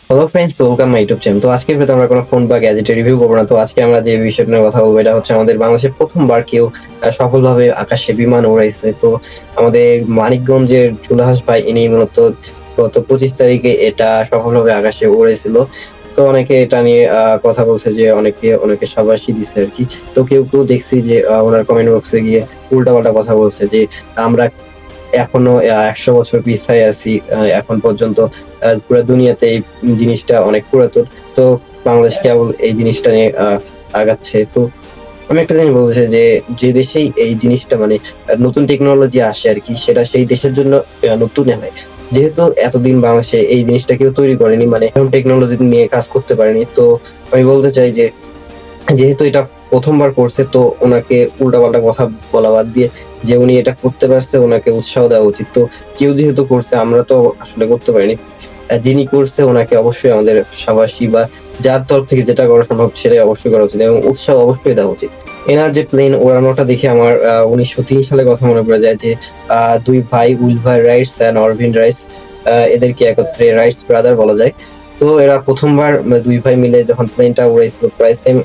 Hello friends, তো welcome my YouTube channel. তো আজকের ভিডিওতে আমরা কোনো ফোন বা গ্যাজেটের রিভিউ করবো না। তো আজকে আমরা যে বিষয়টা নিয়ে কথা বলবো এটা হচ্ছে আমাদের বাংলাদেশে প্রথমবার কেউ সফলভাবে আকাশে বিমান উড়াইছে। তো আমাদের মানিকগঞ্জের জুলহাস ভাই ইনি মূলত গত 25 তারিখে এটা সফলভাবে আকাশে উড়াইছিল। তো অনেকে এটা নিয়ে কথা বলছে যে অনেকে শাবাশি দিছে আরকি। তো কেউ দেখছি যে ওনার কমেন্ট বক্সে গিয়ে উল্টাপাল্টা কথা বলছে যে আমরা এখনো ১০০ বছর পিছায় আছি। এখন পর্যন্ত পুরা দুনিয়াতে এই জিনিসটা অনেক পুরাতন। তো বাংলাদেশ কেবল এই জিনিসটা নিয়ে আগাচ্ছে। তো আমি একটা জিনিস বলতে চাই যে, যে দেশেই এই জিনিসটা মানে নতুন টেকনোলজি আসে আরকি সেটা সেই দেশের জন্য নতুন হয়। যেহেতু এতদিন বাংলাদেশে এই জিনিসটা কেউ তৈরি করেনি, মানে এরকম টেকনোলজি নিয়ে কাজ করতে পারেনি। তো আমি বলতে চাই যে যেহেতু এটা ১ম বার করছে তো উনাকে উল্টাপাল্টা কথা বলা বাদ দিয়ে যে উনি এটা করতে পারছে উনাকে উৎসাহ দেওয়া উচিত। তো কেউ যেহেতু করছে আমরা তো আসলে করতে পারিনি। যিনি করছে উনাকে অবশ্যই আমাদের শাবাশি বা যার তরফ থেকে যেটা করা সম্ভব সেটাই অবশ্যই করা উচিত এবং উৎসাহ অবশ্যই দেওয়া উচিত। এনার যে প্লেন ওড়ানোটা দেখে আমার ১৯০৩ সালের কথা মনে পড়ে যায় যে ২ ভাই উইলভার রাইটস অ্যান্ড অরভিন রাইটস, এদেরকে একত্রে রাইটস ব্রাদার বলা যায়। তো এরা ১ম বার ২ ভাই মিলে যখন প্লেনটা উড়াইছিল প্রায় সেম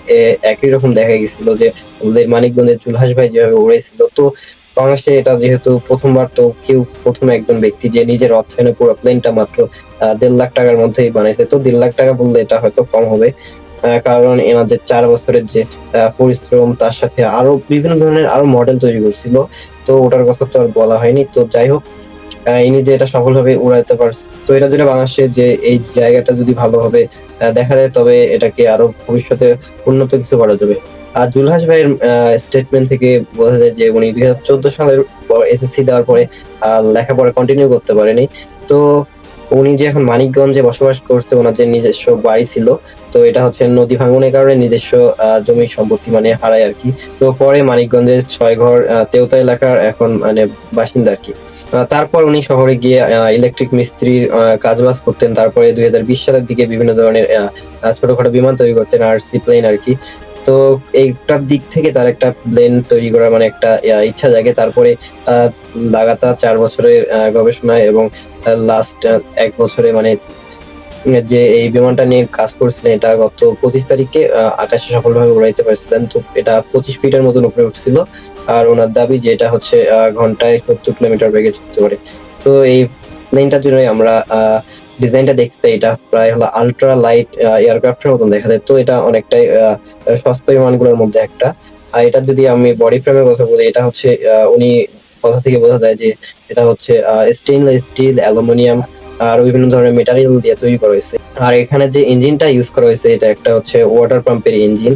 একই রকম দেখা গেছিল যে আমাদের মানিকগঞ্জের জুলহাস ভাই যেভাবে উড়াইছিল। তো বাংলাদেশে এটা যেহেতু ১ম বার তো কেউ ১ম একজন ব্যক্তি যে নিজের অর্থায়নে পুরো প্লেনটা মাত্র ৳১.৫ লাখ টাকার মধ্যেই বানাইছে। তো ৳১.৫ লাখ টাকা বললে এটা হয়তো কম হবে। কারণ এনাদের ৪ বছরের যে পরিশ্রম তার সাথে আরো বিভিন্ন ধরনের আরো মডেল তৈরি করছিল। তো ওটার কথা তো আর বলা হয়নি। তো যাই হোক, ইনি যে এটা সফলভাবে উড়াইতে পারছে। তো এটার জন্য বাংলাদেশের যে এই জায়গাটা যদি ভালোভাবে দেখা যায় তবে এটাকে আরো ভবিষ্যতে উন্নত কিছু করা যাবে। আর জুলহাস ভাইয়ের স্টেটমেন্ট থেকে বোঝা যায় যে উনি ২০১৪ সালের পর এসএসসি দেওয়ার পরে লেখাপড়া কন্টিনিউ করতে পারেনি। তো উনি যে এখন মানিকগঞ্জে বসবাস করছে, উনার যে নিজস্ব বাড়ি ছিল, তো এটা হচ্ছে নদী ভাঙ্গনের কারণে নিজস্ব জমি সম্পত্তি মানে হারায় আরকি। তো পরে মানিকগঞ্জের ৬ ঘর তেওতা এলাকার এখন মানে বাসিন্দা আরকি। তারপর উনি শহরে গিয়ে ইলেকট্রিক মিস্ত্রির কাজবাজ করতেন। তারপরে ২০২০ সালের দিকে বিভিন্ন ধরনের ছোটখাটো বিমান তৈরি করতেন, আরসি প্লেন আরকি। তো এইটার দিক থেকে তার একটা প্লেন তৈরি করার মানে একটা ইচ্ছা জাগে। তারপরে আ লাগাতার ৪ বছরের গবেষণায় এবং লাস্ট ১ বছরে মানে যে এই বিমানটা নিয়ে কাজ করছিলেন এটা গত ২৫ তারিখে আকাশে সফলভাবে উড়াইতে পারছিলেন। তো এটা ২৫ ফিটের মতন উপরে উঠছিল। আর উনার দাবি যে এটা হচ্ছে ঘন্টায় ৭০ কিলোমিটার বেগে চলতে পারে। তো এই প্লেনটার জন্যই আমরা ডিজাইনটা দেখতে এটা প্রায় হলো আল্ট্রা লাইট এয়ারক্রাফট এর মতন দেখা যায়। তো এটা অনেকটাই সস্তা বিমানগুলোর মধ্যে একটা। আর এটার যদি আমি বডি ফ্রেম এর কথা বলি, এটা হচ্ছে উনি কথা থেকে বোঝা যায় যে এটা হচ্ছে স্টেইনলেস স্টিল, অ্যালুমিনিয়াম আর বিভিন্ন ধরনের মেটারিয়াল দিয়ে তৈরি করা হয়েছে। আর এখানে যে ইঞ্জিনটা ইউজ করা হয়েছে এটা একটা হচ্ছে ওয়াটার পাম্পের ইঞ্জিন,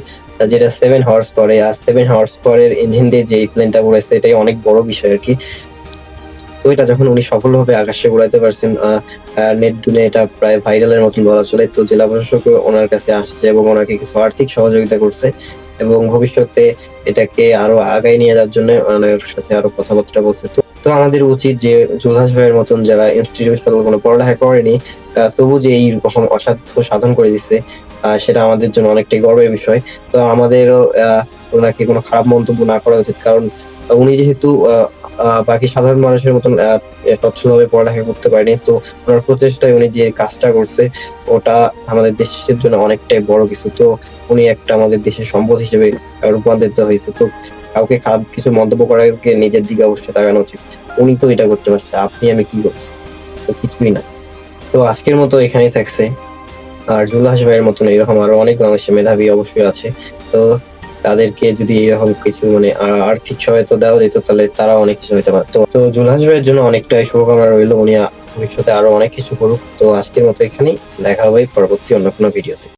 যেটা ৭ হর্স পাওয়ার। আর ৭ হর্স পাওয়ারের ইঞ্জিন দিয়ে যে এই প্লেনটা উড়াইছে এটাই অনেক বড় বিষয় আরকি। তো এটা যখন উনি সফলভাবে আকাশে উড়াইতে পারছেন, আ আ নেট দুনিয়ায় এটা প্রায় ভাইরালের মতন বলা চলে। তো জেলা প্রশাসকও উনার কাছে আসছে এবং উনাকে কিছু আর্থিক সহযোগিতা করছে এবং ভবিষ্যতে এটাকে আরো আগায় নিয়ে যাওয়ার জন্য ওনার সাথে আরো কথাবার্তা বলছে। তো আমাদের উচিত যে জুলহাস ভাইয়ের মতন যারা ইনস্টিটিউশনাল কোনো পড়ালেখা করেনি তবু যে এইরকম অসাধ্য সাধন করে দিচ্ছে সেটা আমাদের জন্য অনেকটাই গর্বের বিষয়। তো আমাদেরও উনাকে কোনো খারাপ মন্তব্য না করা উচিত। কারণ উনি যেহেতু আ আ বাকি সাধারণ মানুষের মতন স্বচ্ছভাবে পড়ালেখা করতে পারেনি। তো উনার প্রচেষ্টায় উনি যে কাজটা করছে ওটা আমাদের দেশের জন্য অনেকটাই বড় কিছু। তো উনি একটা আমাদের দেশের সম্পদ হিসেবে রূপান্তরিত হইছে। তো কাউকে খারাপ কিছু মন্তব্য করার আগে নিজের দিকে অবশ্যই তাকানো উচিত। উনি তো এটা করতে পারছে। আপনি আমি কি করছি? তো কিছুই না। তো আজকের মতো এখানেই থাকছে। আর জুলহাস ভাইয়ের মতন এরকম আরো অনেক বাংলাদেশি মেধাবী অবশ্যই আছে। তো তাদেরকে যদি এরকম কিছু মানে আর্থিক সহায়তা দেওয়া যেত তাহলে তারাও অনেক কিছু হইতে পারত। তো জুলহাস ভাইয়ের জন্য অনেকটাই শুভকামনা রইলো। উনি ভবিষ্যতে আরো অনেক কিছু করুক। তো আজকের মতো এখানেই। দেখা হবে পরবর্তী অন্য কোনো ভিডিওতে।